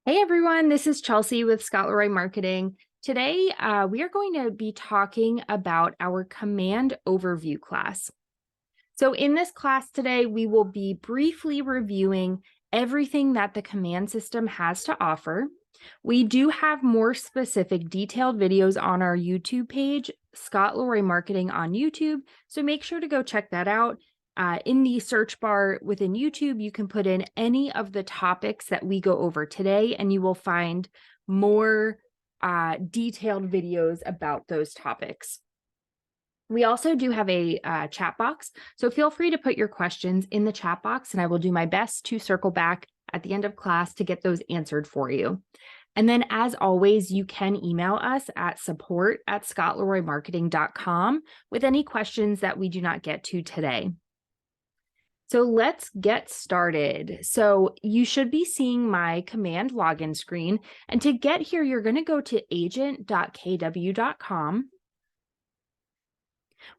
Hey everyone, this is Chelsea with KWRI Marketing. Today, we are going to be talking about our command overview class. So in this class today, we will be briefly reviewing everything that the command system has to offer. We do have more specific detailed videos on our YouTube page, KWRI Marketing on YouTube, so make sure to go check that out. In the search bar within YouTube, you can put in any of the topics that we go over today, and you will find more detailed videos about those topics. We also do have a chat box, so feel free to put your questions in the chat box, and I will do my best to circle back at the end of class to get those answered for you. And then, as always, you can email us at support@scottleroymarketing.com with any questions that we do not get to today. So let's get started. So you should be seeing my command login screen. And to get here, you're going to go to agent.kw.com.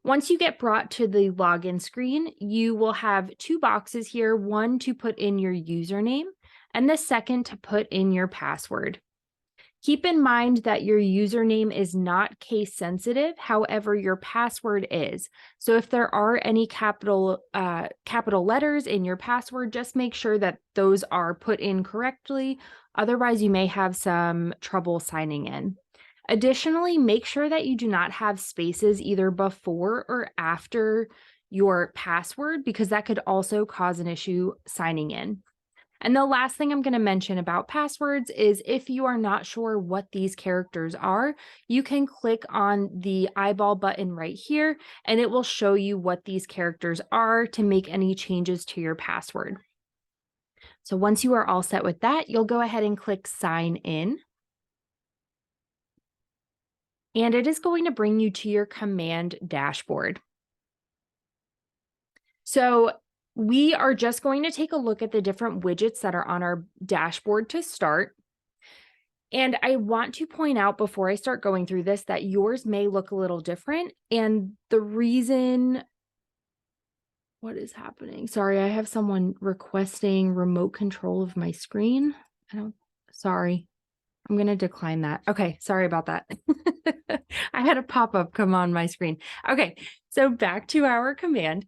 Once you get brought to the login screen, you will have two boxes here, one to put in your username and the second to put in your password. Keep in mind that your username is not case sensitive, however, your password is. So if there are any capital letters in your password, just make sure that those are put in correctly. Otherwise, you may have some trouble signing in. Additionally, make sure that you do not have spaces either before or after your password, because that could also cause an issue signing in. And the last thing I'm going to mention about passwords is if you are not sure what these characters are, you can click on the eyeball button right here, and it will show you what these characters are to make any changes to your password. So once you are all set with that, you'll go ahead and click sign in. And it is going to bring you to your command dashboard. So we are just going to take a look at the different widgets that are on our dashboard to start. And I want to point out before I start going through this that yours may look a little different. And the reason, what is happening? Sorry, I have someone requesting remote control of my screen. Sorry, I'm going to decline that. Okay, sorry about that. I had a pop-up come on my screen. Okay, so back to our command.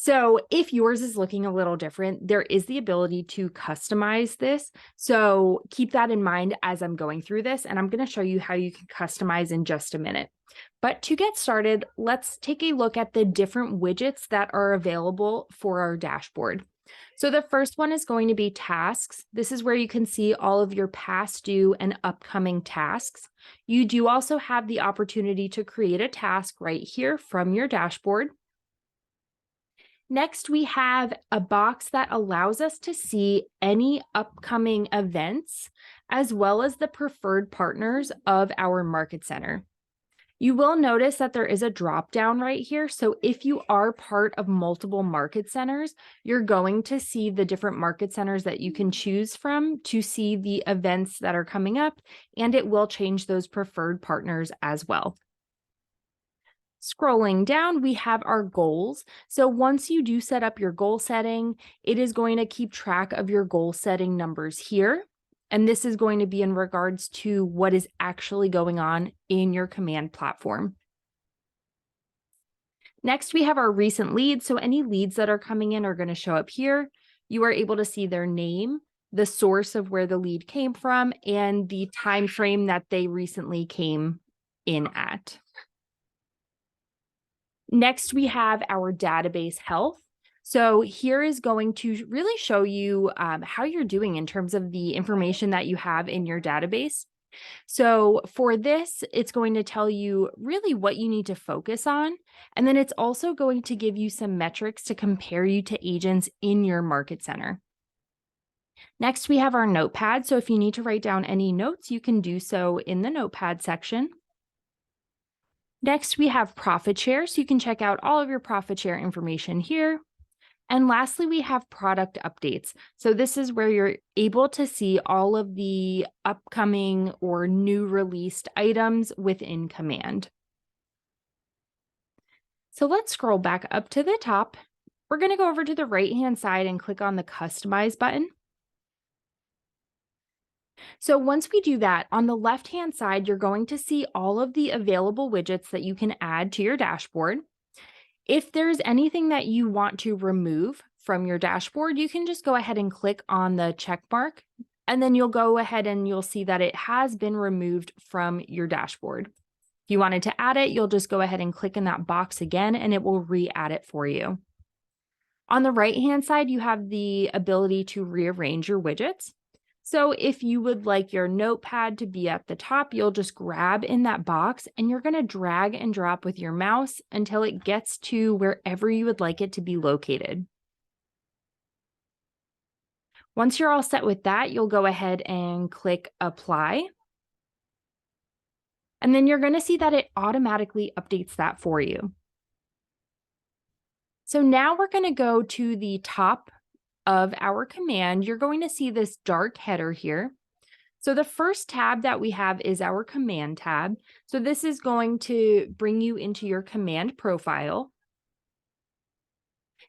So if yours is looking a little different, there is the ability to customize this. So keep that in mind as I'm going through this, and I'm going to show you how you can customize in just a minute. But to get started, let's take a look at the different widgets that are available for our dashboard. So the first one is going to be tasks. This is where you can see all of your past due and upcoming tasks. You do also have the opportunity to create a task right here from your dashboard. Next, we have a box that allows us to see any upcoming events, as well as the preferred partners of our market center. You will notice that there is a drop down right here. So if you are part of multiple market centers, you're going to see the different market centers that you can choose from to see the events that are coming up, and it will change those preferred partners as well. Scrolling down, we have our goals. So once you do set up your goal setting, it is going to keep track of your goal setting numbers here. And this is going to be in regards to what is actually going on in your command platform. Next, we have our recent leads. So any leads that are coming in are going to show up here. You are able to see their name, the source of where the lead came from, and the time frame that they recently came in at. Next, we have our database health. So here is going to really show you how you're doing in terms of the information that you have in your database. So for this, it's going to tell you really what you need to focus on. And then it's also going to give you some metrics to compare you to agents in your market center. Next, we have our notepad. So if you need to write down any notes, you can do so in the notepad section. Next, we have profit share, so you can check out all of your profit share information here. And lastly, we have product updates. So this is where you're able to see all of the upcoming or new released items within command. So let's scroll back up to the top. We're going to go over to the right-hand side and click on the Customize button. So once we do that, on the left-hand side, you're going to see all of the available widgets that you can add to your dashboard. If there's anything that you want to remove from your dashboard, you can just go ahead and click on the check mark, and then you'll go ahead and you'll see that it has been removed from your dashboard. If you wanted to add it, you'll just go ahead and click in that box again, and it will re-add it for you. On the right-hand side, you have the ability to rearrange your widgets. So if you would like your notepad to be at the top, you'll just grab in that box and you're going to drag and drop with your mouse until it gets to wherever you would like it to be located. Once you're all set with that, you'll go ahead and click Apply. And then you're going to see that it automatically updates that for you. So now we're going to go to the top of our command. You're going to see this dark header here. So the first tab that we have is our command tab. So this is going to bring you into your command profile.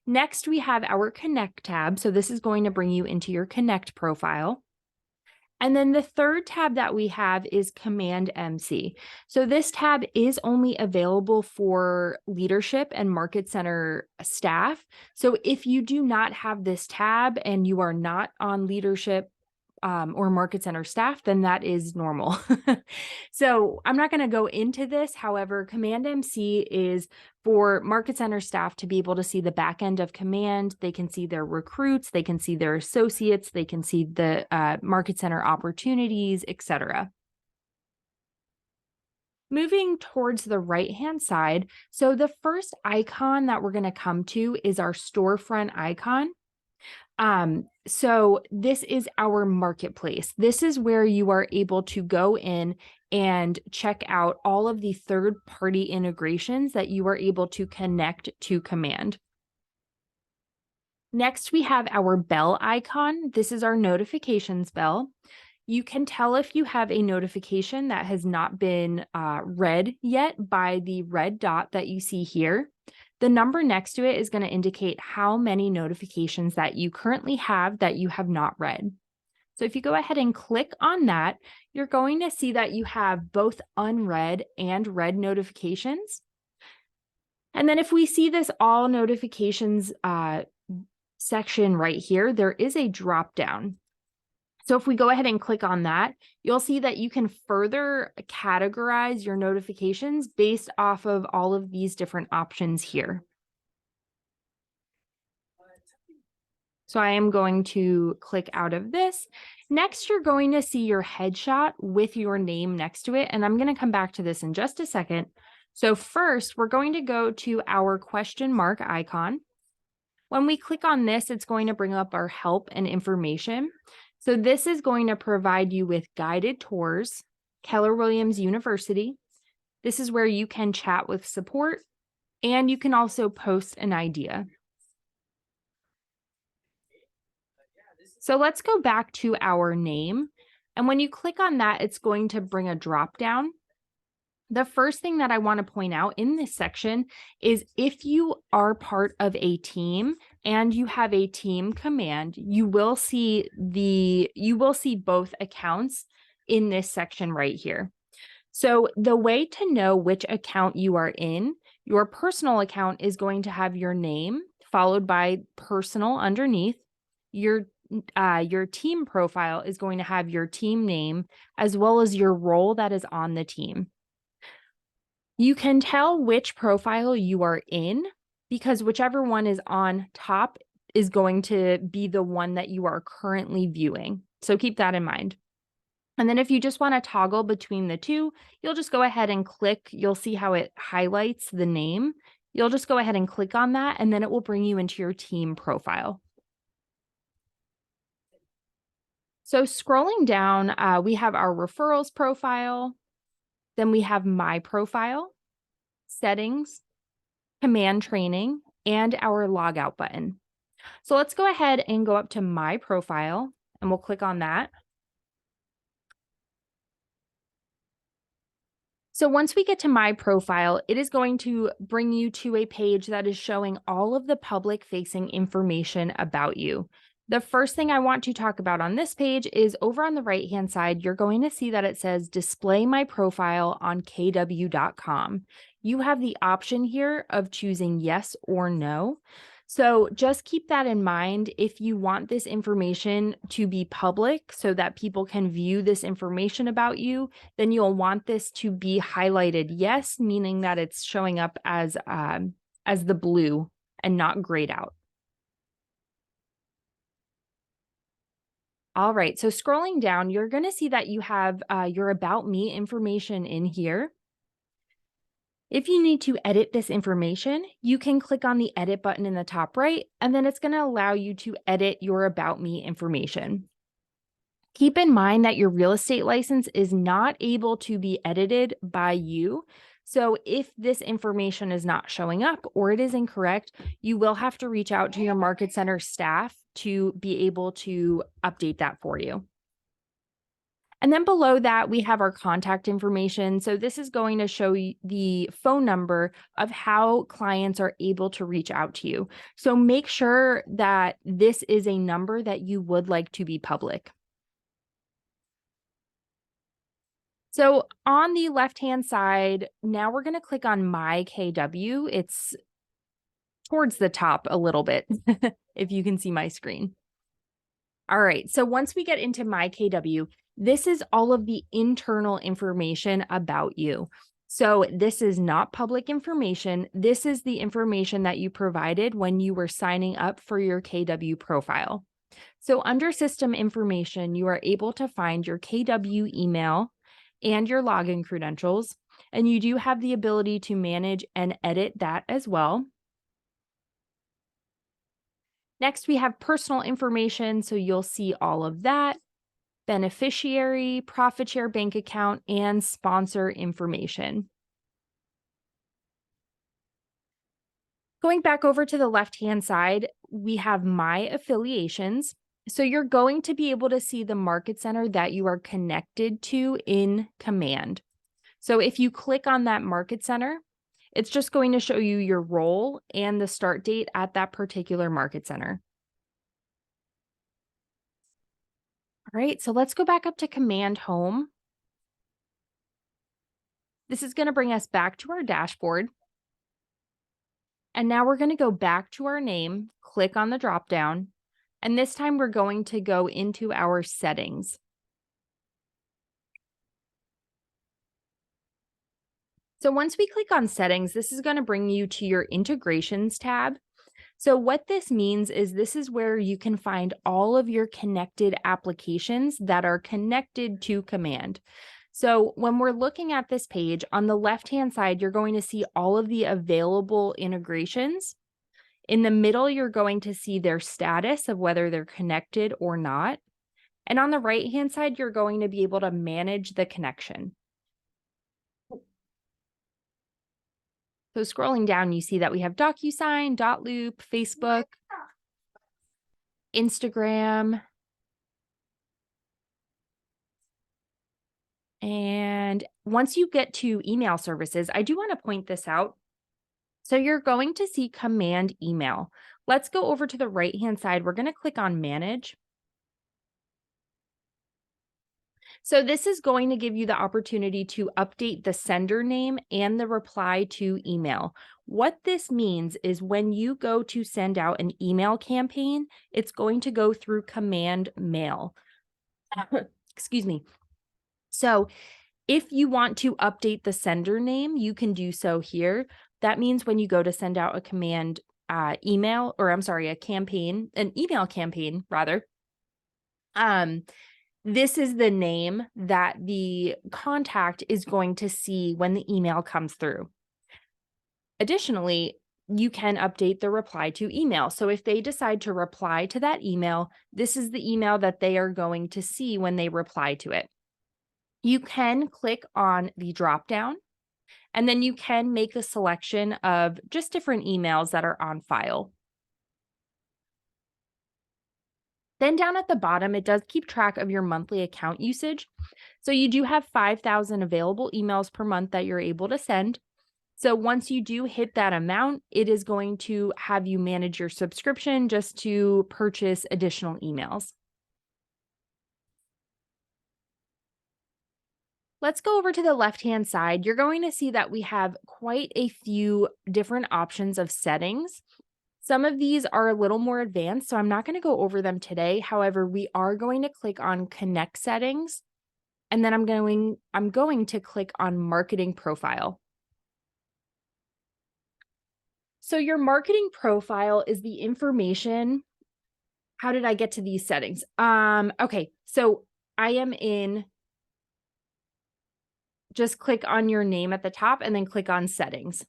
Next, we have our connect tab. So this is going to bring you into your connect profile. And then the third tab that we have is Command MC. So this tab is only available for leadership and market center staff. So if you do not have this tab and you are not on leadership or market center staff, then that is normal. So I'm not going to go into this. However, Command MC is for market center staff to be able to see the back end of command. They can see their recruits, they can see their associates, they can see the market center opportunities, etc. Moving towards the right-hand side, so the first icon that we're going to come to is our storefront icon. So this is our marketplace. This is where you are able to go in and check out all of the third-party integrations that you are able to connect to Command. Next, we have our bell icon. This is our notifications bell. You can tell if you have a notification that has not been read yet by the red dot that you see here. The number next to it is going to indicate how many notifications that you currently have that you have not read. So if you go ahead and click on that, you're going to see that you have both unread and read notifications. And then if we see this all notifications section right here, there is a drop down. So if we go ahead and click on that, you'll see that you can further categorize your notifications based off of all of these different options here. So I am going to click out of this. Next, you're going to see your headshot with your name next to it. And I'm going to come back to this in just a second. So first, we're going to go to our question mark icon. When we click on this, it's going to bring up our help and information. So this is going to provide you with guided tours, Keller Williams University. This is where you can chat with support, and you can also post an idea. So let's go back to our name. And when you click on that, it's going to bring a drop down. The first thing that I want to point out in this section is if you are part of a team and you have a team command, you will see both accounts in this section right here. So the way to know which account you are in, your personal account is going to have your name followed by personal underneath. Your team profile is going to have your team name as well as your role that is on the team. You can tell which profile you are in because whichever one is on top is going to be the one that you are currently viewing. So keep that in mind. And then if you just want to toggle between the two, you'll just go ahead and click. You'll see how it highlights the name. You'll just go ahead and click on that, and then it will bring you into your team profile. So scrolling down, we have our referrals profile. Then we have my profile, settings, command training, and our logout button. So let's go ahead and go up to my profile, and we'll click on that. So once we get to my profile, it is going to bring you to a page that is showing all of the public facing information about you. The first thing I want to talk about on this page is over on the right-hand side, you're going to see that it says display my profile on kw.com. You have the option here of choosing yes or no. So just keep that in mind. If you want this information to be public so that people can view this information about you, then you'll want this to be highlighted yes, meaning that it's showing up as the blue and not grayed out. All right, so scrolling down, you're going to see that you have your About Me information in here. If you need to edit this information, you can click on the edit button in the top right, and then it's going to allow you to edit your About Me information. Keep in mind that your real estate license is not able to be edited by you. So if this information is not showing up or it is incorrect, you will have to reach out to your Market Center staff to be able to update that for you. And then below that, we have our contact information. So this is going to show you the phone number of how clients are able to reach out to you. So make sure that this is a number that you would like to be public. So on the left-hand side, now we're going to click on My KW. It's towards the top a little bit, if you can see my screen. All right, so once we get into My KW, this is all of the internal information about you. So this is not public information. This is the information that you provided when you were signing up for your KW profile. So under System Information, you are able to find your KW email and your login credentials, and you do have the ability to manage and edit that as well. Next, we have personal information, so you'll see all of that, beneficiary, profit share bank account, and sponsor information. Going back over to the left-hand side, we have My Affiliations. So you're going to be able to see the Market Center that you are connected to in Command. So if you click on that Market Center, it's just going to show you your role and the start date at that particular Market Center. All right, so let's go back up to Command Home. This is going to bring us back to our dashboard. And now we're going to go back to our name, click on the drop down, and this time we're going to go into our settings. So once we click on settings, this is going to bring you to your integrations tab. So what this means is this is where you can find all of your connected applications that are connected to Command. So when we're looking at this page, on the left-hand side, you're going to see all of the available integrations. In the middle, you're going to see their status of whether they're connected or not. And on the right-hand side, you're going to be able to manage the connection. So scrolling down, you see that we have DocuSign, Dotloop, Facebook, Instagram, and once you get to email services, I do want to point this out. So you're going to see Command Email. Let's go over to the right-hand side. We're going to click on Manage. So this is going to give you the opportunity to update the sender name and the reply to email. What this means is when you go to send out an email campaign, it's going to go through Command Mail. Excuse me. So if you want to update the sender name, you can do so here. That means when you go to send out a command email, or I'm sorry, a campaign, an email campaign rather, this is the name that the contact is going to see when the email comes through. Additionally, you can update the reply to email. So if they decide to reply to that email, this is the email that they are going to see when they reply to it. You can click on the drop down, and then you can make a selection of just different emails that are on file. Then down at the bottom, it does keep track of your monthly account usage. So you do have 5,000 available emails per month that you're able to send. So once you do hit that amount, it is going to have you manage your subscription just to purchase additional emails. Let's go over to the left-hand side. You're going to see that we have quite a few different options of settings. Some of these are a little more advanced, so I'm not going to go over them today. However, we are going to click on Connect Settings, and then I'm going to click on Marketing Profile. So your marketing profile is the information. How did I get to these settings? Okay, so I am in, just click on your name at the top and then click on Settings.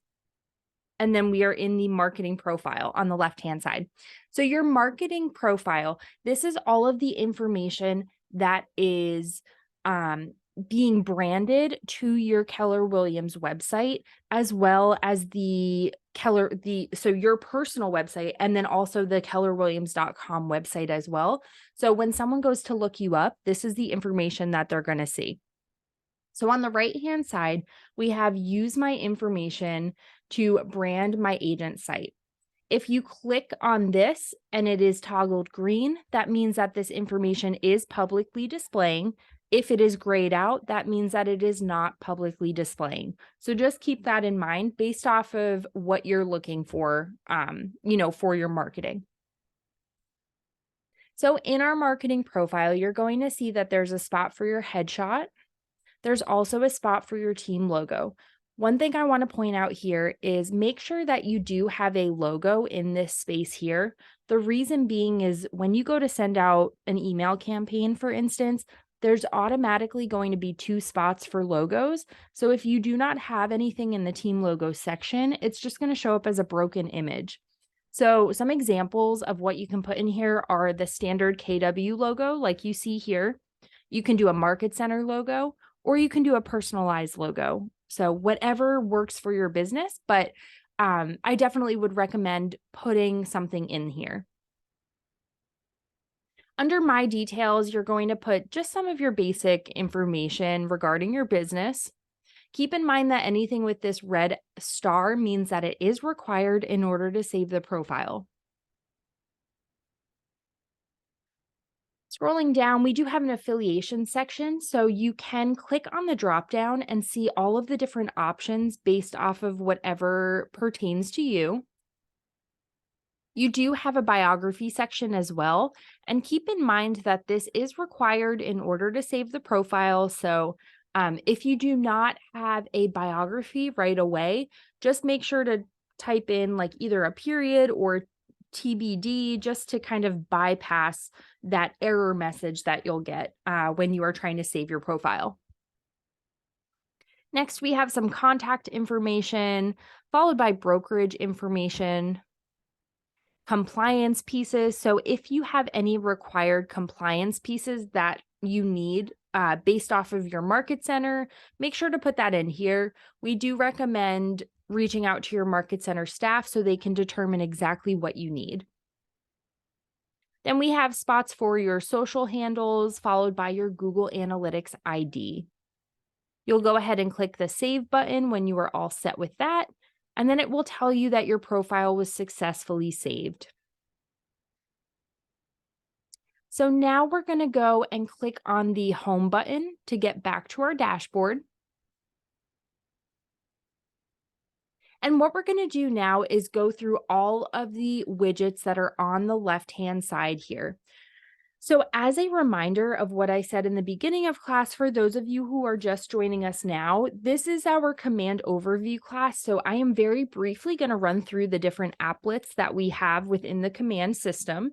And then we are in the marketing profile on the left-hand side. So your marketing profile, this is all of the information that is being branded to your Keller Williams website, as well as so your personal website, and then also the kellerwilliams.com website as well. So when someone goes to look you up, this is the information that they're going to see. So on the right-hand side, we have use my information to brand my agent site. If you click on this and it is toggled green, that means that this information is publicly displaying. If it is grayed out, that means that it is not publicly displaying. So just keep that in mind based off of what you're looking for, for your marketing. So in our marketing profile, you're going to see that there's a spot for your headshot. There's also a spot for your team logo. One thing I want to point out here is make sure that you do have a logo in this space here. The reason being is when you go to send out an email campaign, for instance, there's automatically going to be 2 spots for logos. So if you do not have anything in the team logo section, it's just going to show up as a broken image. So some examples of what you can put in here are the standard KW logo, like you see here. You can do a market center logo, or you can do a personalized logo. So whatever works for your business, but I definitely would recommend putting something in here. Under my details, you're going to put just some of your basic information regarding your business. Keep in mind that anything with this red star means that it is required in order to save the profile. Scrolling down, we do have an affiliation section, so you can click on the drop down and see all of the different options based off of whatever pertains to you. You do have a biography section as well, and keep in mind that this is required in order to save the profile. So if you do not have a biography right away, just make sure to type in like either a period or TBD just to kind of bypass that error message that you'll get when you are trying to save your profile. Next, we have some contact information, followed by brokerage information, compliance pieces. So if you have any required compliance pieces that you need based off of your market center, make sure to put that in here. We do recommend reaching out to your market center staff so they can determine exactly what you need. Then we have spots for your social handles, followed by your Google Analytics ID. You'll go ahead and click the Save button when you are all set with that, and then it will tell you that your profile was successfully saved. So now we're going to go and click on the Home button to get back to our dashboard. And what we're going to do now is go through all of the widgets that are on the left-hand side here. So as a reminder of what I said in the beginning of class, for those of you who are just joining us now, this is our command overview class. So I am very briefly going to run through the different applets that we have within the command system.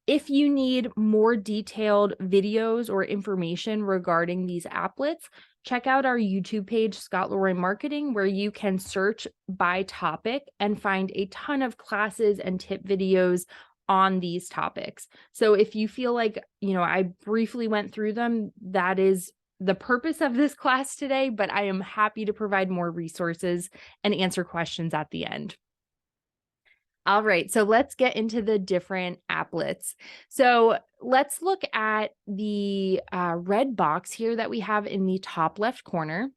If you need more detailed videos or information regarding these applets, check out our YouTube page, Scott Leroy Marketing, where you can search by topic and find a ton of classes and tip videos on these topics. So if you feel like, I briefly went through them, that is the purpose of this class today, but I am happy to provide more resources and answer questions at the end. All right, so let's get into the different applets. So let's look at the red box here that we have in the top left corner.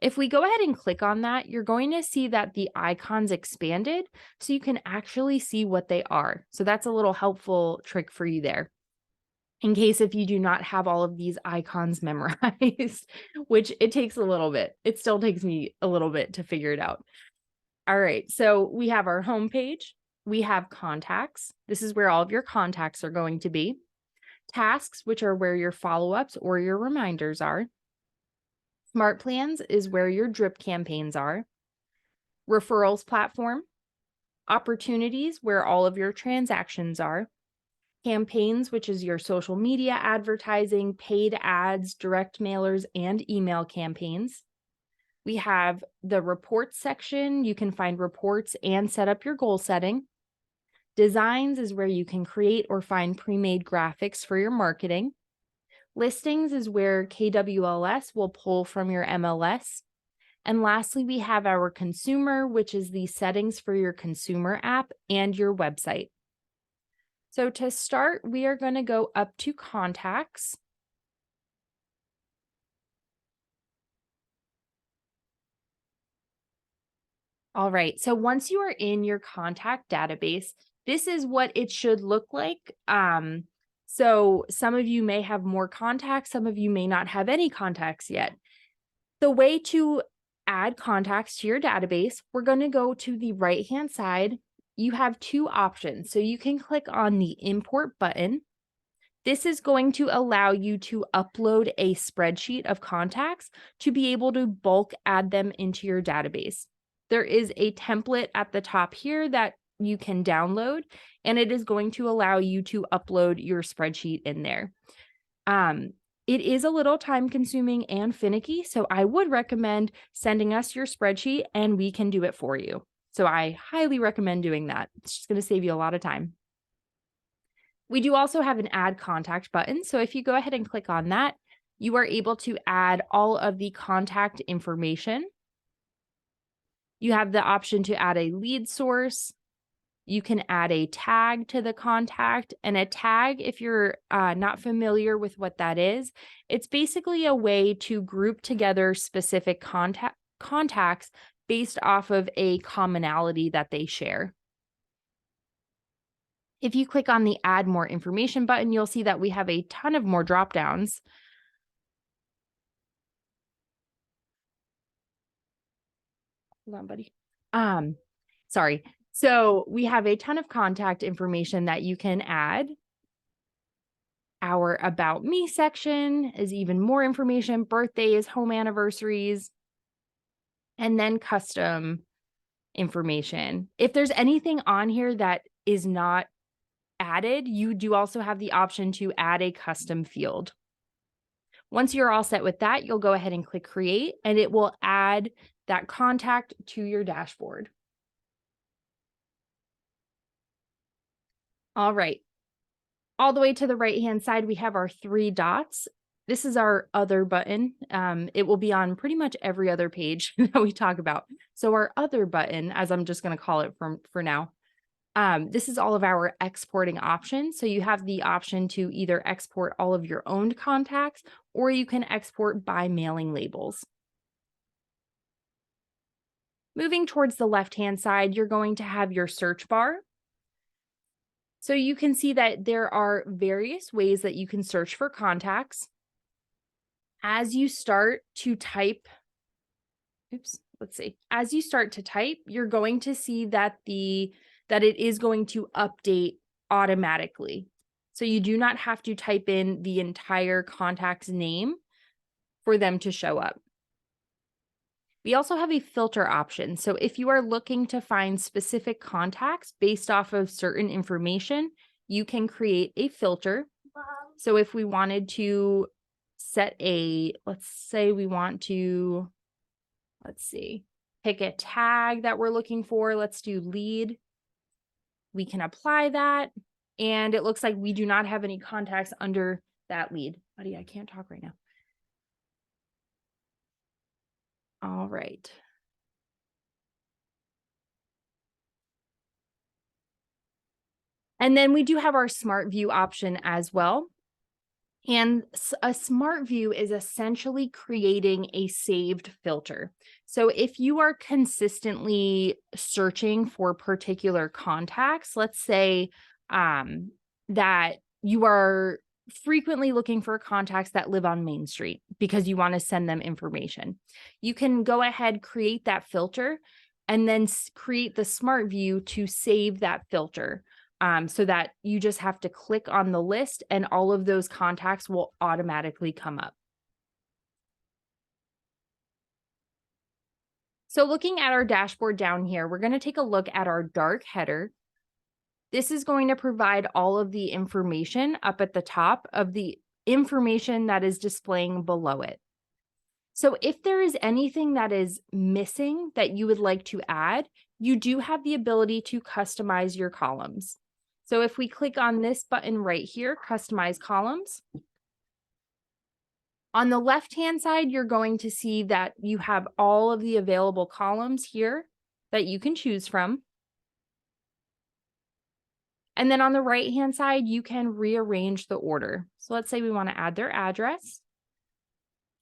If we go ahead and click on that, you're going to see that the icons expanded so you can actually see what they are. So that's a little helpful trick for you there. In case if you do not have all of these icons memorized, which it takes a little bit. It still takes me a little bit to figure it out. All right, so we have our home page. We have contacts. This is where all of your contacts are going to be. Tasks, which are where your follow-ups or your reminders are. Smart plans is where your drip campaigns are. Referrals platform. Opportunities, where all of your transactions are. Campaigns, which is your social media advertising, paid ads, direct mailers, and email campaigns. We have the reports section. You can find reports and set up your goal setting. Designs is where you can create or find pre-made graphics for your marketing. Listings is where KWLS will pull from your MLS. And lastly, we have our consumer, which is the settings for your consumer app and your website. So to start, we are going to go up to contacts. All right, so once you are in your contact database, this is what it should look like. So some of you may have more contacts, some of you may not have any contacts yet. The way to add contacts to your database, we're going to go to the right-hand side. You have two options. So you can click on the import button. This is going to allow you to upload a spreadsheet of contacts to be able to bulk add them into your database. There is a template at the top here that you can download, and it is going to allow you to upload your spreadsheet in there. It is a little time consuming and finicky, so I would recommend sending us your spreadsheet and we can do it for you. So I highly recommend doing that. It's just going to save you a lot of time. We do also have an add contact button. So if you go ahead and click on that, you are able to add all of the contact information. You have the option to add a lead source. You can add a tag to the contact, and a tag, if you're not familiar with what that is, it's basically a way to group together specific contacts based off of a commonality that they share. If you click on the add more information button, you'll see that we have a ton of more drop downs. Hold on, buddy. Sorry. So we have a ton of contact information that you can add. Our About Me section is even more information, birthdays, home anniversaries, and then custom information. If there's anything on here that is not added, you do also have the option to add a custom field. Once you're all set with that, you'll go ahead and click create, and it will add that contact to your dashboard. All right. All the way to the right-hand side, we have our three dots. This is our other button. It will be on pretty much every other page that we talk about. So our other button, as I'm just going to call it for now, this is all of our exporting options. So you have the option to either export all of your owned contacts, or you can export by mailing labels. Moving towards the left-hand side, you're going to have your search bar. So you can see that there are various ways that you can search for contacts. As you start to type, as you start to type, you're going to see that it is going to update automatically. So you do not have to type in the entire contact's name for them to show up. We also have a filter option. So if you are looking to find specific contacts based off of certain information, you can create a filter. So if we wanted to set let's say we want to, pick a tag that we're looking for. Let's do lead. We can apply that. And it looks like we do not have any contacts under that lead. Buddy, I can't talk right now. All right. And then we do have our smart view option as well. And a smart view is essentially creating a saved filter. So if you are consistently searching for particular contacts, let's say that you are frequently looking for contacts that live on Main Street because you want to send them information, you can go ahead, create that filter, and then create the smart view to save that filter, so that you just have to click on the list and all of those contacts will automatically come up. So looking at our dashboard down here, we're going to take a look at our dark header. This is going to provide all of the information up at the top of the information that is displaying below it. So if there is anything that is missing that you would like to add, you do have the ability to customize your columns. So if we click on this button right here, customize columns, on the left-hand side, you're going to see that you have all of the available columns here that you can choose from. And then on the right-hand side, you can rearrange the order. So let's say we want to add their address.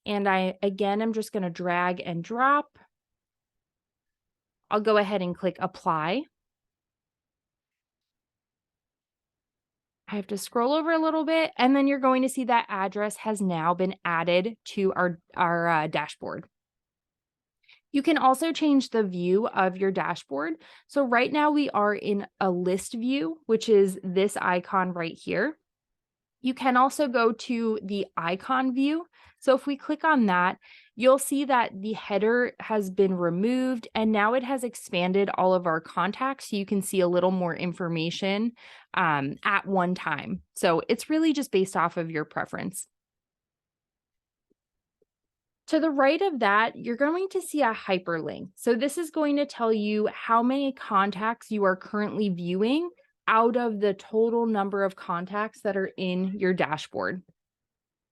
And I'm just going to drag and drop. I'll go ahead and click apply. I have to scroll over a little bit, and then you're going to see that address has now been added to our dashboard. You can also change the view of your dashboard. So right now we are in a list view, which is this icon right here. You can also go to the icon view. So if we click on that, you'll see that the header has been removed and now it has expanded all of our contacts. So you can see a little more information at one time. So it's really just based off of your preference. To the right of that, you're going to see a hyperlink. So this is going to tell you how many contacts you are currently viewing out of the total number of contacts that are in your dashboard.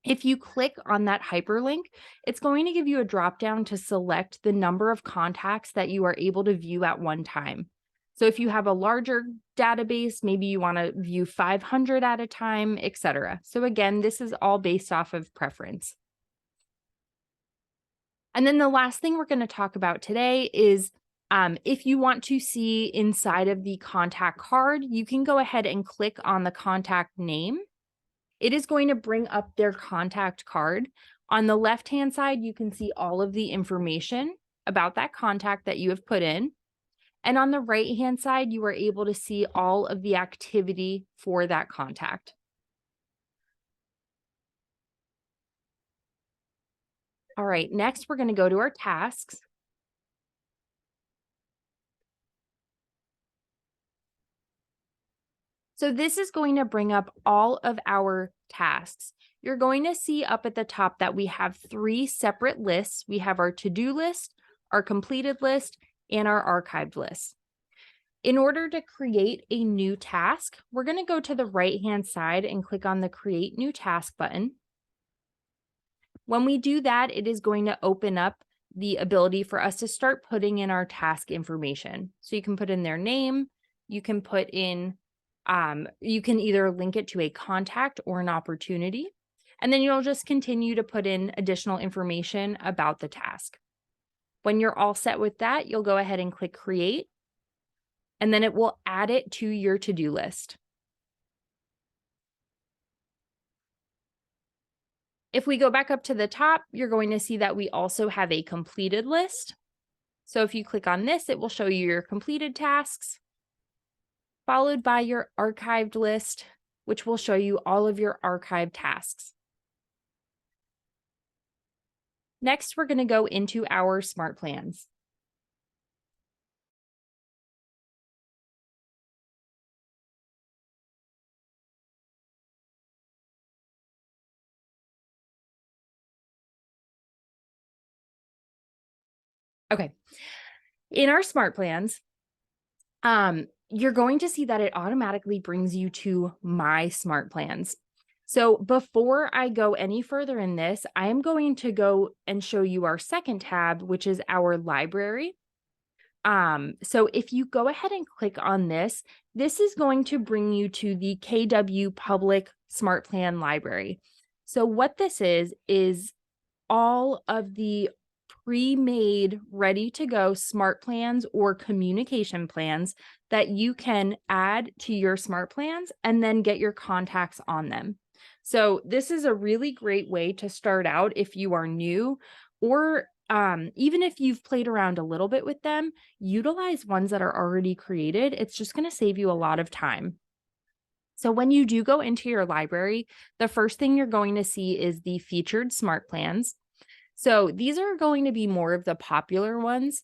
If you click on that hyperlink, it's going to give you a drop down to select the number of contacts that you are able to view at one time. So if you have a larger database, maybe you want to view 500 at a time, etc. So again, this is all based off of preference. And then the last thing we're going to talk about today is if you want to see inside of the contact card, you can go ahead and click on the contact name. It is going to bring up their contact card. On the left-hand side, you can see all of the information about that contact that you have put in. And on the right-hand side, you are able to see all of the activity for that contact. All right, next we're going to go to our tasks. So this is going to bring up all of our tasks. You're going to see up at the top that we have 3 separate lists. We have our to-do list, our completed list, and our archived list. In order to create a new task, we're going to go to the right-hand side and click on the Create New Task button. When we do that, it is going to open up the ability for us to start putting in our task information. So you can put in their name, you can put in you can either link it to a contact or an opportunity, and then you'll just continue to put in additional information about the task. When you're all set with that, you'll go ahead and click create, and then it will add it to your to-do list. If we go back up to the top, you're going to see that we also have a completed list. So if you click on this, it will show you your completed tasks, followed by your archived list, which will show you all of your archived tasks. Next, we're going to go into our smart plans. Okay. In our smart plans, you're going to see that it automatically brings you to My Smart Plans. So before I go any further in this, I am going to go and show you our second tab, which is our library. So if you go ahead and click on this, this is going to bring you to the KW Public Smart Plan Library. So what this is all of the pre-made, ready to go smart plans or communication plans that you can add to your smart plans and then get your contacts on them. So this is a really great way to start out if you are new, or even if you've played around a little bit with them, utilize ones that are already created. It's just going to save you a lot of time. So when you do go into your library, the first thing you're going to see is the featured smart plans. So these are going to be more of the popular ones.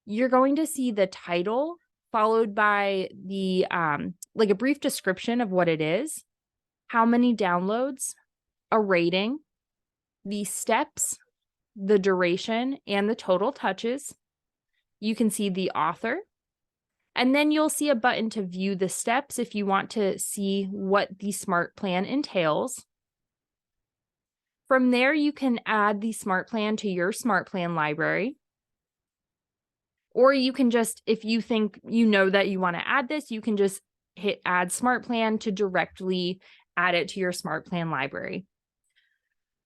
You're going to see the title followed by the like a brief description of what it is, how many downloads, a rating, the steps, the duration, and the total touches. You can see the author, and then you'll see a button to view the steps if you want to see what the smart plan entails. From there, you can add the smart plan to your smart plan library. Or you can just, if you think you know that you want to add this, you can just hit add smart plan to directly add it to your smart plan library.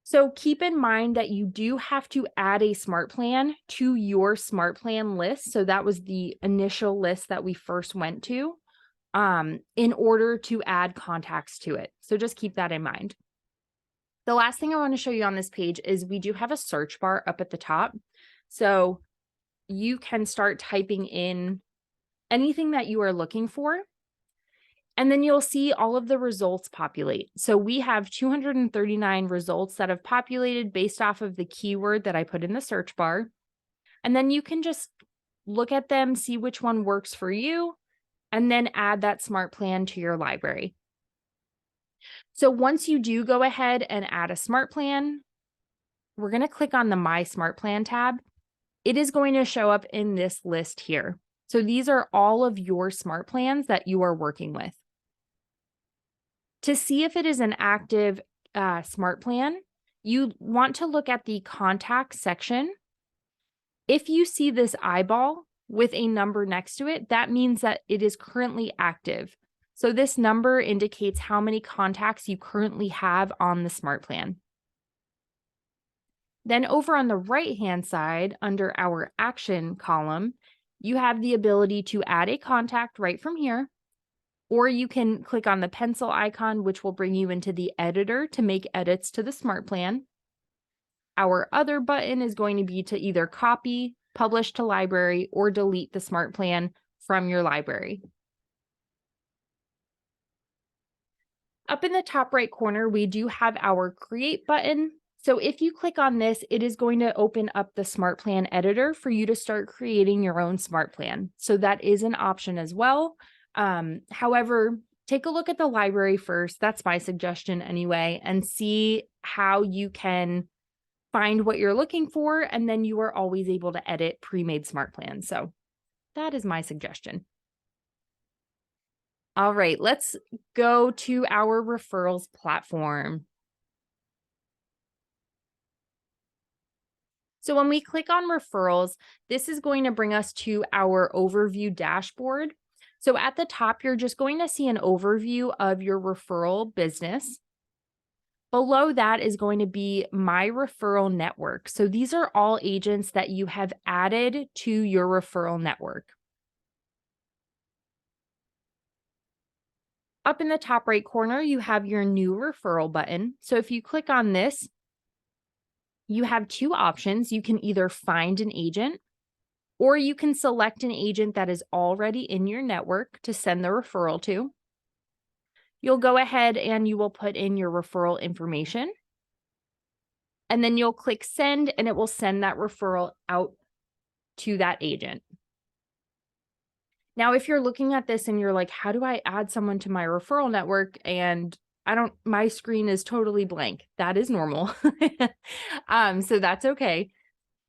So keep in mind that you do have to add a smart plan to your smart plan list. So that was the initial list that we first went to in order to add contacts to it. So just keep that in mind. The last thing I want to show you on this page is we do have a search bar up at the top. So you can start typing in anything that you are looking for, and then you'll see all of the results populate. So we have 239 results that have populated based off of the keyword that I put in the search bar. And then you can just look at them, see which one works for you, and then add that smart plan to your library. So once you do go ahead and add a smart plan, we're going to click on the My Smart Plan tab. It is going to show up in this list here. So these are all of your smart plans that you are working with. To see if it is an active smart plan, you want to look at the contact section. If you see this eyeball with a number next to it, that means that it is currently active. So this number indicates how many contacts you currently have on the smart plan. Then over on the right-hand side, under our action column, you have the ability to add a contact right from here, or you can click on the pencil icon, which will bring you into the editor to make edits to the smart plan. Our other button is going to be to either copy, publish to library, or delete the smart plan from your library. Up in the top right corner, we do have our Create button. So if you click on this, it is going to open up the smart plan editor for you to start creating your own smart plan. So that is an option as well. However, take a look at the library first. That's my suggestion anyway, and see how you can find what you're looking for. And then you are always able to edit pre-made smart plans. So that is my suggestion. All right, let's go to our referrals platform. So when we click on referrals, this is going to bring us to our overview dashboard. So at the top, you're just going to see an overview of your referral business. Below that is going to be My Referral Network. So these are all agents that you have added to your referral network. Up in the top right corner, you have your new referral button. So if you click on this, you have two options. You can either find an agent, or you can select an agent that is already in your network to send the referral to. You'll go ahead and you will put in your referral information, and then you'll click send, and it will send that referral out to that agent. Now, if you're looking at this and you're like, how do I add someone to my referral network? And my screen is totally blank. That is normal. So that's okay.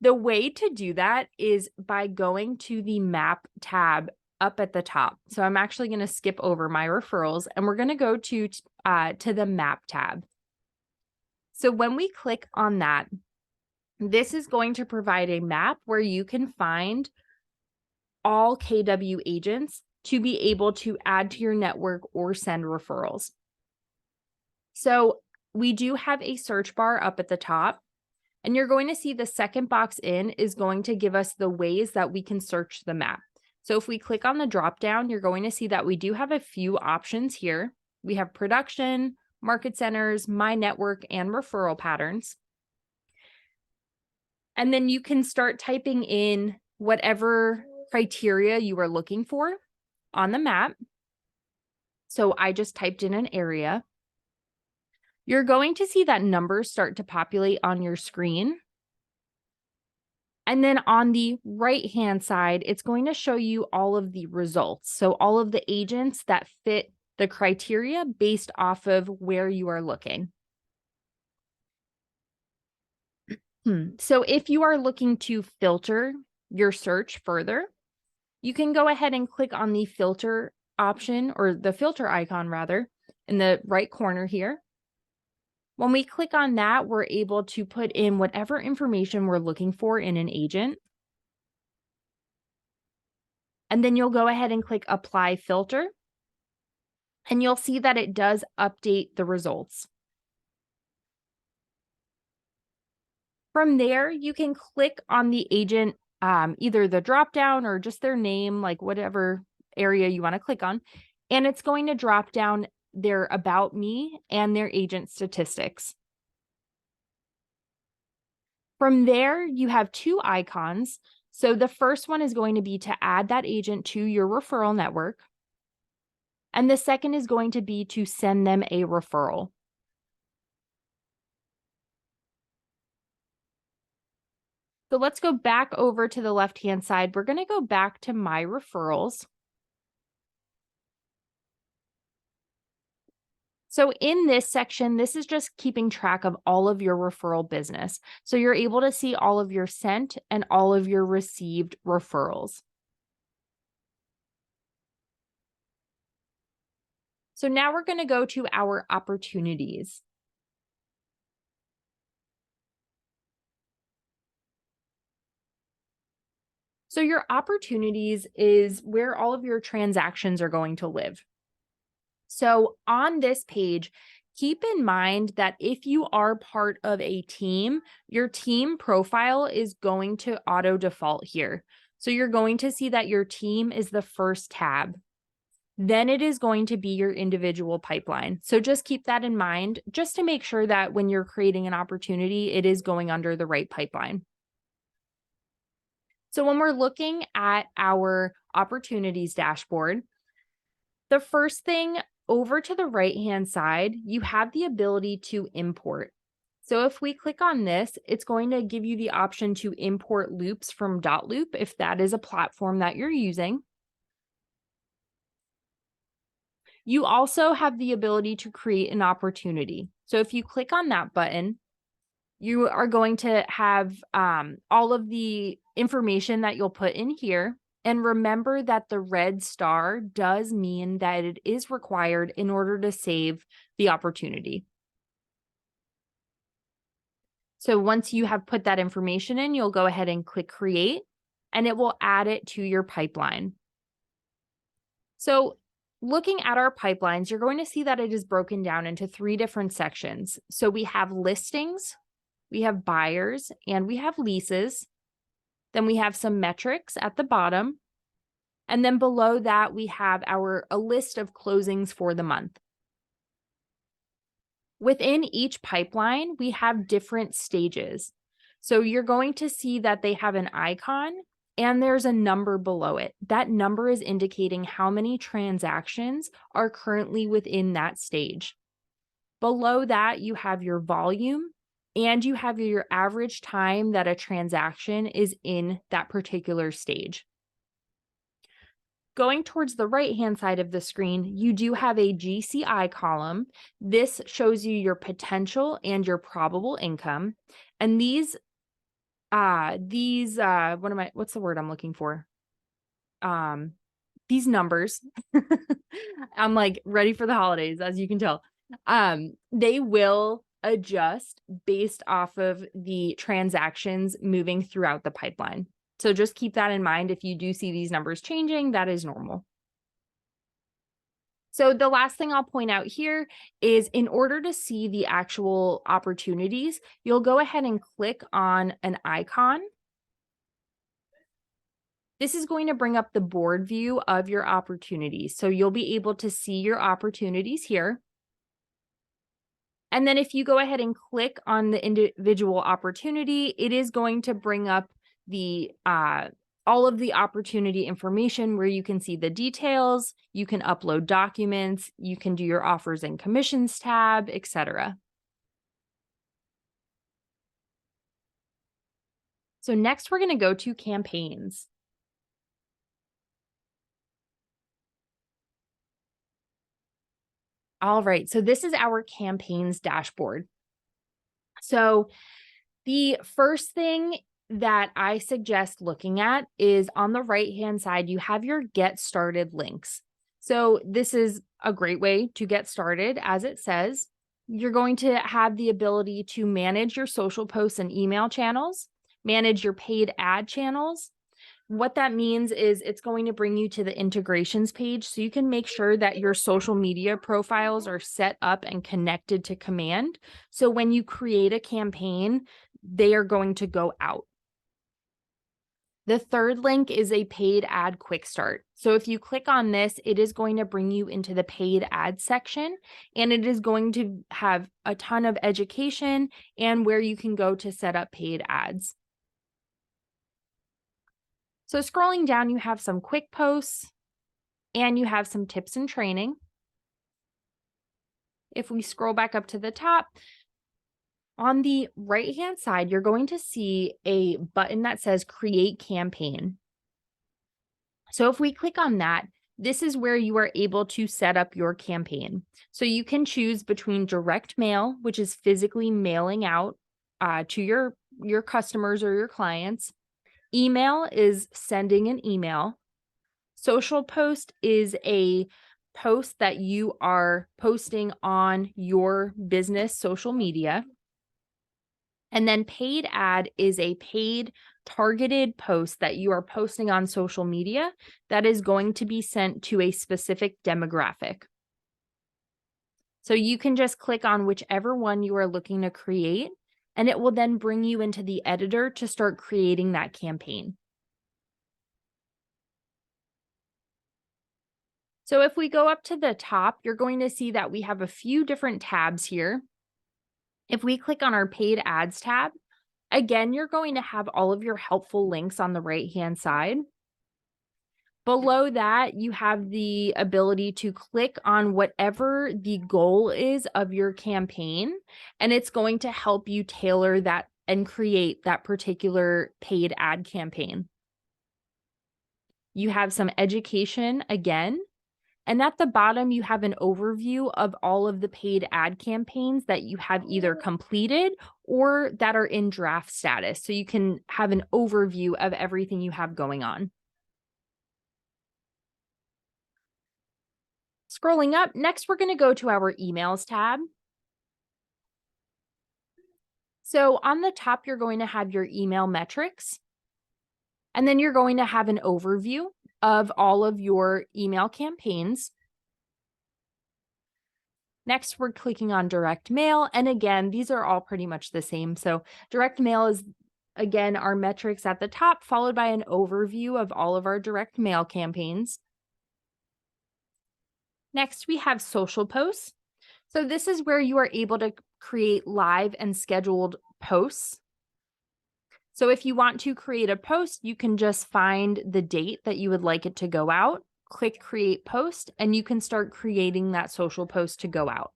The way to do that is by going to the map tab up at the top. So I'm actually going to skip over my referrals and we're going to go to the map tab. So when we click on that, this is going to provide a map where you can find all KW agents to be able to add to your network or send referrals. So we do have a search bar up at the top, and you're going to see the second box in is going to give us the ways that we can search the map. So if we click on the drop down, you're going to see that we do have a few options here. We have production, market centers, my network, and referral patterns. And then you can start typing in whatever criteria you are looking for on the map. So I just typed in an area. You're going to see that numbers start to populate on your screen. And then on the right-hand side, it's going to show you all of the results. So all of the agents that fit the criteria based off of where you are looking. So if you are looking to filter your search further, you can go ahead and click on the filter option, or the filter icon rather, in the right corner here. When we click on that, we're able to put in whatever information we're looking for in an agent. And then you'll go ahead and click Apply Filter, and you'll see that it does update the results. From there, you can click on the agent, either the drop down or just their name, like whatever area you want to click on, and it's going to drop down their About Me and their agent statistics. From there, you have two icons. So the first one is going to be to add that agent to your referral network. And the second is going to be to send them a referral. So let's go back over to the left-hand side. We're going to go back to My Referrals. So in this section, this is just keeping track of all of your referral business. So you're able to see all of your sent and all of your received referrals. So now we're going to go to our opportunities. So your opportunities is where all of your transactions are going to live. So on this page, keep in mind that if you are part of a team, your team profile is going to auto default here. So you're going to see that your team is the first tab. Then it is going to be your individual pipeline. So just keep that in mind, just to make sure that when you're creating an opportunity, it is going under the right pipeline. So when we're looking at our opportunities dashboard, the first thing over to the right-hand side, you have the ability to import. So if we click on this, it's going to give you the option to import loops from .loop if that is a platform that you're using. You also have the ability to create an opportunity. So if you click on that button, you are going to have all of the information that you'll put in here. And remember that the red star does mean that it is required in order to save the opportunity. So once you have put that information in, you'll go ahead and click create, and it will add it to your pipeline. So looking at our pipelines, you're going to see that it is broken down into 3 different sections. So we have listings, we have buyers, and we have leases. Then we have some metrics at the bottom. And then below that, we have a list of closings for the month. Within each pipeline, we have different stages. So you're going to see that they have an icon and there's a number below it. That number is indicating how many transactions are currently within that stage. Below that, you have your volume and you have your average time that a transaction is in that particular stage. Going towards the right-hand side of the screen, you do have a GCI column. This shows you your potential and your probable income. And what's the word I'm looking for? These numbers, I'm like ready for the holidays, as you can tell. They will adjust based off of the transactions moving throughout the pipeline. So just keep that in mind. If you do see these numbers changing, that is normal. So the last thing I'll point out here is in order to see the actual opportunities, you'll go ahead and click on an icon. This is going to bring up the board view of your opportunities. So you'll be able to see your opportunities here. And then if you go ahead and click on the individual opportunity, it is going to bring up the all of the opportunity information where you can see the details, you can upload documents, you can do your offers and commissions tab, etc. So next we're going to go to campaigns. All right, so this is our campaigns dashboard. So the first thing that I suggest looking at is on the right-hand side, you have your get started links. So this is a great way to get started. As it says, you're going to have the ability to manage your social posts and email channels, manage your paid ad channels. What that means is it's going to bring you to the integrations page so you can make sure that your social media profiles are set up and connected to Command. So when you create a campaign, they are going to go out. The third link is a paid ad quick start. So if you click on this, it is going to bring you into the paid ad section, and it is going to have a ton of education and where you can go to set up paid ads. So scrolling down, you have some quick posts and you have some tips and training. If we scroll back up to the top, on the right-hand side, you're going to see a button that says Create Campaign. So if we click on that, this is where you are able to set up your campaign. So you can choose between direct mail, which is physically mailing out to your customers or your clients. Email is sending an email. Social post is a post that you are posting on your business social media. And then paid ad is a paid targeted post that you are posting on social media that is going to be sent to a specific demographic. So you can just click on whichever one you are looking to create, and it will then bring you into the editor to start creating that campaign. So if we go up to the top, you're going to see that we have a few different tabs here. If we click on our paid ads tab, again, you're going to have all of your helpful links on the right-hand side. Below that, you have the ability to click on whatever the goal is of your campaign, and it's going to help you tailor that and create that particular paid ad campaign. You have some education again. And at the bottom, you have an overview of all of the paid ad campaigns that you have either completed or that are in draft status. So you can have an overview of everything you have going on. Scrolling up, next we're going to go to our emails tab. So on the top, you're going to have your email metrics. And then you're going to have an overview of all of your email campaigns. Next, we're clicking on direct mail. And again, these are all pretty much the same. So direct mail is, again, our metrics at the top, followed by an overview of all of our direct mail campaigns. Next, we have social posts. So this is where you are able to create live and scheduled posts. So if you want to create a post, you can just find the date that you would like it to go out, click create post, and you can start creating that social post to go out.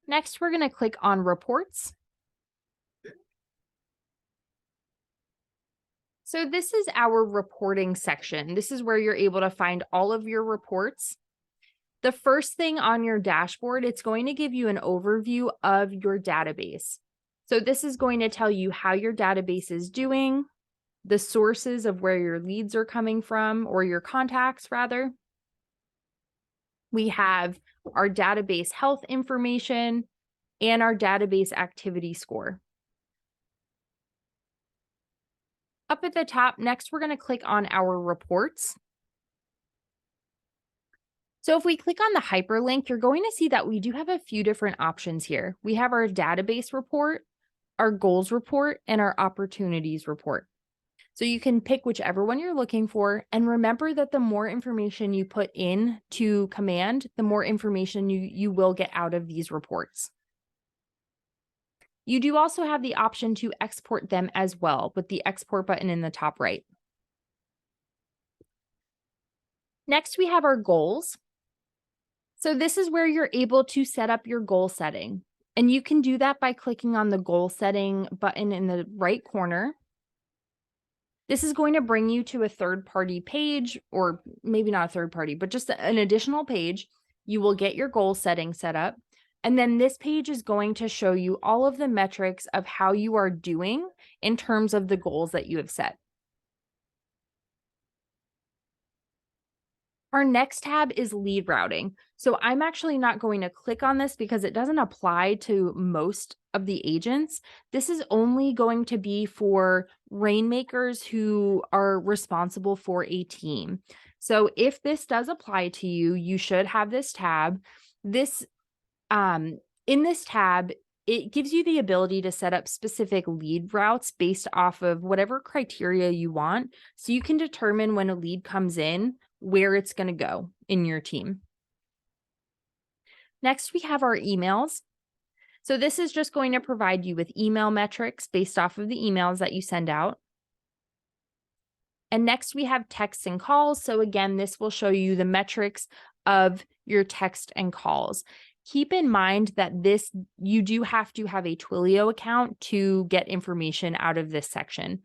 Next, we're going to click on reports. So this is our reporting section. This is where you're able to find all of your reports. The first thing on your dashboard, it's going to give you an overview of your database. So this is going to tell you how your database is doing, the sources of where your leads are coming from, or your contacts rather. We have our database health information and our database activity score. Up at the top, next we're going to click on our reports. So if we click on the hyperlink, you're going to see that we do have a few different options here. We have our database report, our goals report, and our opportunities report. So you can pick whichever one you're looking for. And remember that the more information you put in to command, the more information you will get out of these reports. You do also have the option to export them as well with the export button in the top right. Next, we have our goals. So this is where you're able to set up your goal setting. And you can do that by clicking on the goal setting button in the right corner. This is going to bring you to a third-party page, or maybe not a third party, but just an additional page. You will get your goal setting set up. And then this page is going to show you all of the metrics of how you are doing in terms of the goals that you have set. Our next tab is lead routing. So I'm actually not going to click on this because it doesn't apply to most of the agents. This is only going to be for rainmakers who are responsible for a team. So if this does apply to you, you should have this tab. In this tab, it gives you the ability to set up specific lead routes based off of whatever criteria you want. So you can determine when a lead comes in, where it's going to go in your team. Next, we have our emails. So this is just going to provide you with email metrics based off of the emails that you send out. And next we have texts and calls. So again, this will show you the metrics of your text and calls. Keep in mind that you do have to have a Twilio account to get information out of this section.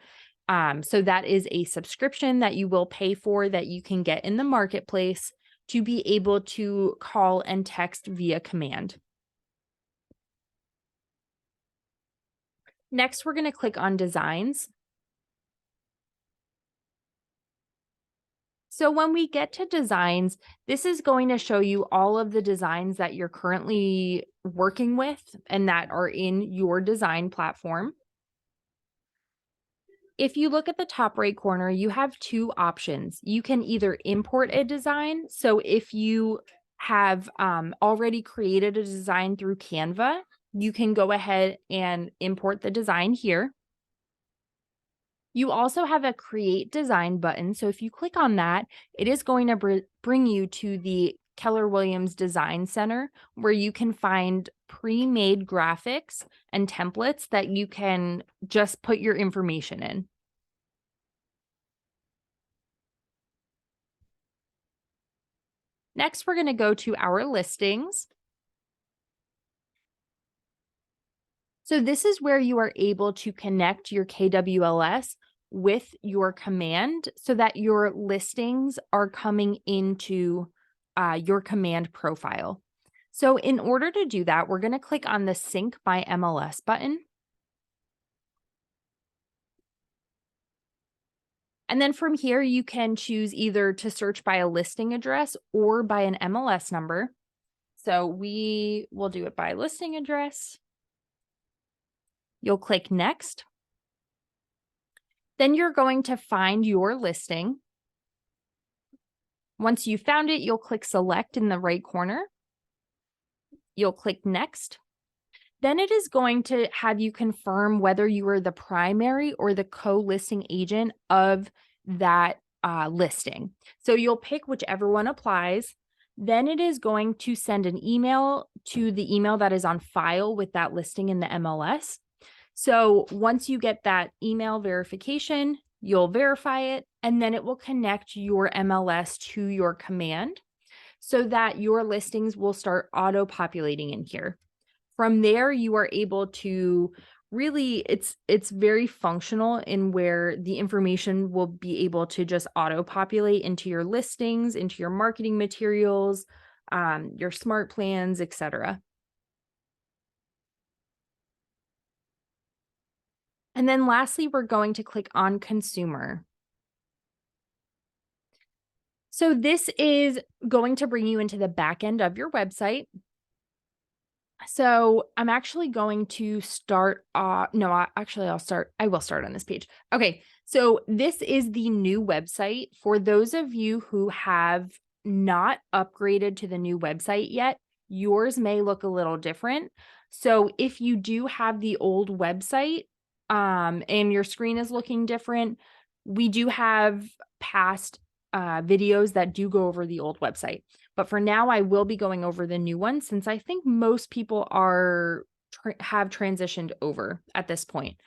So that is a subscription that you will pay for that you can get in the marketplace to be able to call and text via command. Next, we're going to click on designs. So when we get to designs, this is going to show you all of the designs that you're currently working with and that are in your design platform. If you look at the top right corner, you have two options. You can either import a design. So if you have already created a design through Canva, you can go ahead and import the design here. You also have a create design button. So if you click on that, it is going to bring you to the Keller Williams Design Center, where you can find pre-made graphics and templates that you can just put your information in. Next, we're going to go to our listings. So this is where you are able to connect your KWLS with your command so that your listings are coming into your command profile. So in order to do that, we're going to click on the Sync by MLS button. And then from here, you can choose either to search by a listing address or by an MLS number. So we will do it by listing address. You'll click Next. Then you're going to find your listing. Once you've found it, you'll click Select in the right corner. You'll click Next. Then it is going to have you confirm whether you are the primary or the co-listing agent of that listing. So you'll pick whichever one applies. Then it is going to send an email to the email that is on file with that listing in the MLS. So once you get that email verification, you'll verify it, and then it will connect your MLS to your command so that your listings will start auto-populating in here. From there, you are able to really, it's very functional in where the information will be able to just auto-populate into your listings, into your marketing materials, your smart plans, etc. And then lastly, we're going to click on Consumer. So this is going to bring you into the back end of your website. So I'm actually going to start, I will start on this page. Okay, so this is the new website. For those of you who have not upgraded to the new website yet, yours may look a little different. So if you do have the old website, and your screen is looking different, we do have past videos that do go over the old website. But for now, I will be going over the new one since I think most people have transitioned over at this point.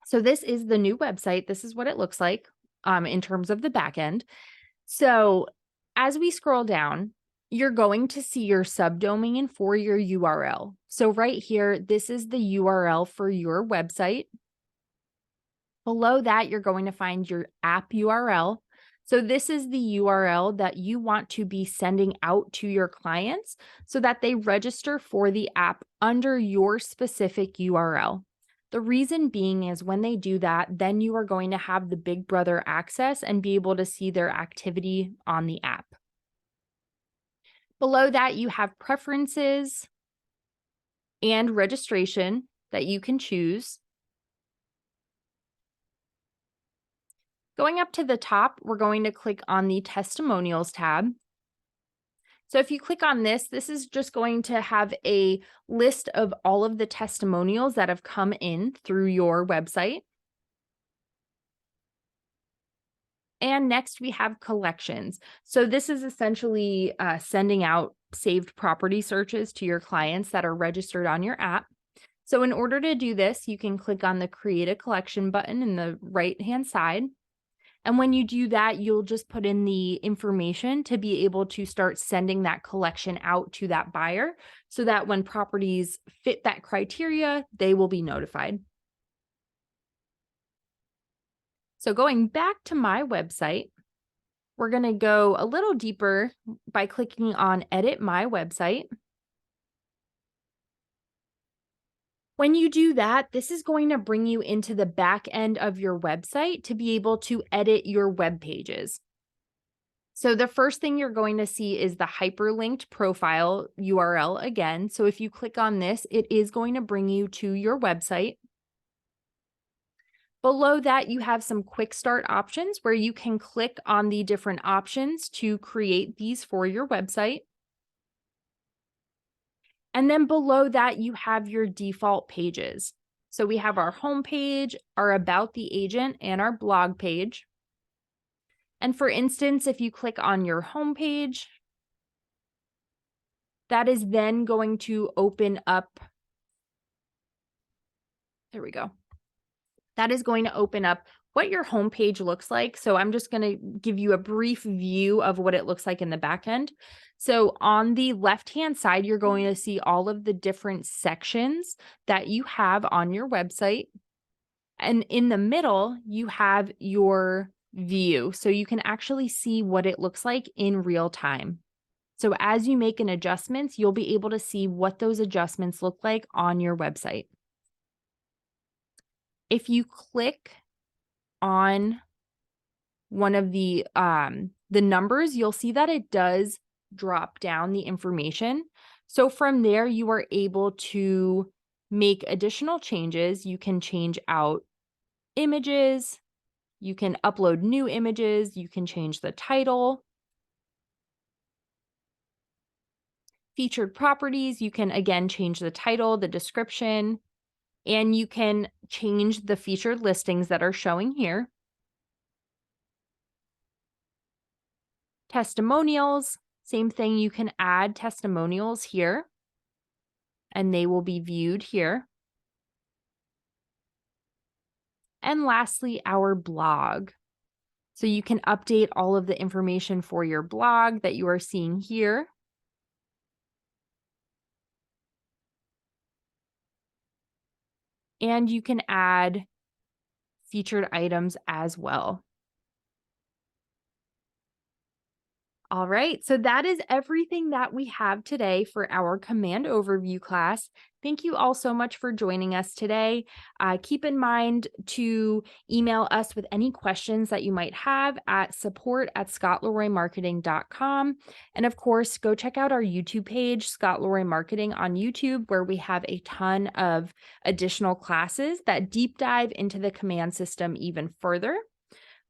So this is the new website. This is what it looks like in terms of the back end. So as we scroll down, you're going to see your subdomain for your URL. So right here, this is the URL for your website. Below that, you're going to find your app URL. So this is the URL that you want to be sending out to your clients so that they register for the app under your specific URL. The reason being is when they do that, then you are going to have the Big Brother access and be able to see their activity on the app. Below that, you have preferences and registration that you can choose. Going up to the top, we're going to click on the Testimonials tab. So if you click on this, this is just going to have a list of all of the testimonials that have come in through your website. And next we have collections. So this is essentially sending out saved property searches to your clients that are registered on your app. So in order to do this, you can click on the Create a Collection button in the right-hand side. And when you do that, you'll just put in the information to be able to start sending that collection out to that buyer so that when properties fit that criteria, they will be notified. So going back to my website, we're going to go a little deeper by clicking on Edit My Website. When you do that, this is going to bring you into the back end of your website to be able to edit your web pages. So the first thing you're going to see is the hyperlinked profile URL again. So if you click on this, it is going to bring you to your website. Below that, you have some quick start options where you can click on the different options to create these for your website. And then below that, you have your default pages. So we have our home page, our About the Agent, and our blog page. And for instance, if you click on your home page, that is then going to open up. There we go. That is going to open up what your home page looks like. So I'm just going to give you a brief view of what it looks like in the back end. So on the left-hand side, you're going to see all of the different sections that you have on your website. And in the middle, you have your view. So you can actually see what it looks like in real time. So as you make an adjustments, you'll be able to see what those adjustments look like on your website. If you click on one of the numbers, you'll see that it does drop down the information. So from there, you are able to make additional changes. You can change out images. You can upload new images. You can change the title. Featured properties, you can again change the title, the description, and you can change the featured listings that are showing here. Testimonials, same thing, you can add testimonials here, and they will be viewed here. And lastly, our blog. So you can update all of the information for your blog that you are seeing here. And you can add featured items as well. All right, so that is everything that we have today for our command overview class. Thank you all so much for joining us today. Keep in mind to email us with any questions that you might have at support@scottleroymarketing.com. And of course, go check out our YouTube page, Scott Leroy Marketing on YouTube, where we have a ton of additional classes that deep dive into the command system even further.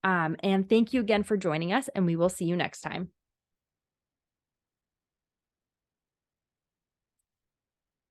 And thank you again for joining us, and we will see you next time.